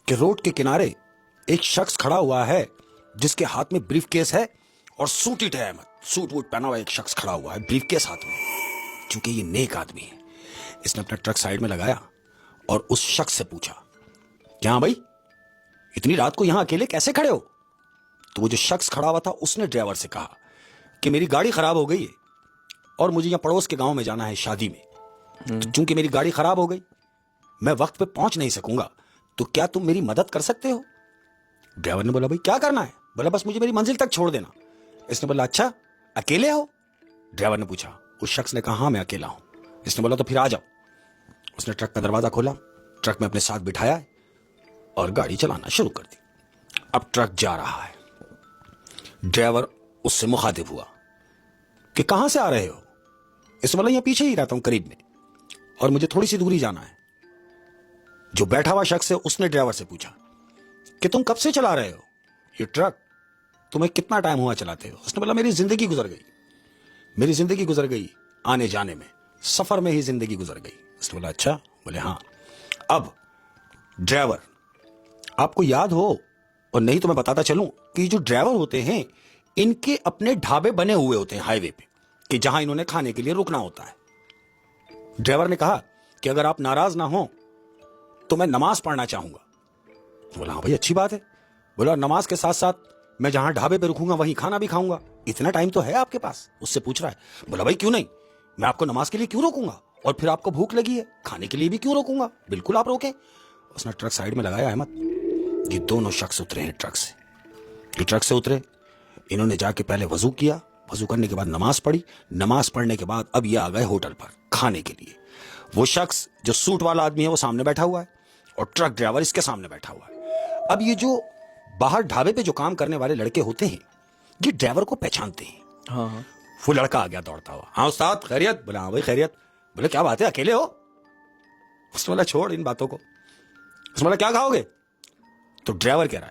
कि रोड के किनारे एक शख्स खड़ा हुआ है जिसके हाथ में ब्रीफकेस है और सूट ही है। सूट वूट पहना हुआ एक शख्स खड़ा हुआ है, ब्रीफकेस हाथ में। क्योंकि ये नेक आदमी है, इसने अपना ट्रक साइड में लगाया और उस शख्स से पूछा, क्या भाई इतनी रात को यहां अकेले कैसे खड़े हो? तो वो जो शख्स खड़ा हुआ था उसने ड्राइवर से कहा कि मेरी गाड़ी खराब हो गई है और मुझे यहां पड़ोस के गांव में जाना है शादी में। तो चूंकि मेरी गाड़ी खराब हो गई, मैं वक्त पे पहुंच नहीं सकूंगा, तो क्या तुम मेरी मदद कर सकते हो? ड्राइवर ने बोला, भाई क्या करना है? बोला, बस मुझे मेरी मंजिल तक छोड़ देना। इसने बोला, अच्छा अकेले हो? ड्राइवर ने पूछा। उस शख्स ने कहा, हाँ मैं अकेला हूं। इसने बोला, तो फिर आ जाओ। उसने ट्रक का दरवाजा खोला, ट्रक में अपने साथ बिठाया और गाड़ी चलाना शुरू कर दी। अब ट्रक जा रहा है। ड्राइवर उससे मुखातिब हुआ कि कहां से आ रहे हो? इसने बोला, यहां पीछे ही रहता हूं करीब में, और मुझे थोड़ी सी दूरी जाना है। जो बैठा हुआ शख्स है उसने ड्राइवर से पूछा कि तुम कब से चला रहे हो ये ट्रक? तुम्हें कितना टाइम हुआ चलाते हो? उसने बोला, मेरी जिंदगी गुजर गई आने जाने में, सफर में ही जिंदगी गुजर गई। उसने बोला, अच्छा? बोले, हाँ। अब ड्राइवर, आपको याद हो और नहीं तो मैं बताता चलूं कि जो ड्राइवर होते हैं इनके अपने ढाबे बने हुए होते हैं हाईवे पे, कि जहां इन्होंने खाने के लिए रुकना होता है। ड्राइवर ने कहा कि अगर आप नाराज ना हो तो मैं नमाज पढ़ना चाहूंगा। बोला, हाँ भाई अच्छी बात है। बोला, नमाज के साथ साथ मैं जहां ढाबे पे रुकूंगा वहीं खाना भी खाऊंगा। इतना टाइम तो है आपके पास? उससे पूछ रहा है। बोला, भाई क्यों नहीं, मैं आपको नमाज के लिए क्यों रोकूंगा, और फिर आपको भूख लगी है खाने के लिए भी क्यों रोकूंगा, बिल्कुल आप रोकें। उसने ट्रक साइड में लगाया। अहमद, ये दोनों शख्स उतरे हैं ट्रक से। ये ट्रक से उतरे, इन्होंने जाके पहले वजू किया, वजू करने के बाद नमाज पढ़ी, नमाज पढ़ने के बाद अब ये आ गए होटल पर खाने के लिए। वो शख्स जो सूट वाला आदमी है वो सामने बैठा हुआ है और ट्रक ड्राइवर इसके सामने बैठा हुआ है। अब ये जो बाहर ढाबे पे जो काम करने वाले लड़के होते हैं ये ड्राइवर को पहचानते हैं। हाँ। वो लड़का आ गया दौड़ता हुआ, हाँ उस्ताद खैरियत? बोला, हाँ भाई खैरियत। बोले, क्या बात है अकेले हो? उसने बोला, छोड़ इन बातों को। उसने बोला, क्या खाओगे? तो ड्राइवर कह रहा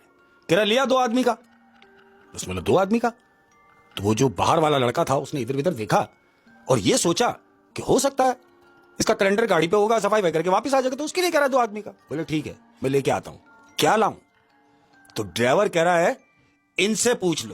है, लिया 2 आदमी का। उसने बोला, 2 आदमी का? तो वो जो बाहर वाला लड़का था उसने इधर उधर देखा और ये सोचा कि हो सकता है इसका कैलेंडर गाड़ी पे होगा, सफाई वगैरह के वापस आ जाएगा, तो उसके लिए कह रहा है 2 आदमी का। बोले, ठीक है मैं लेके आता हूं। क्या लाऊं? तो ड्राइवर कह रहा है, इनसे पूछ लो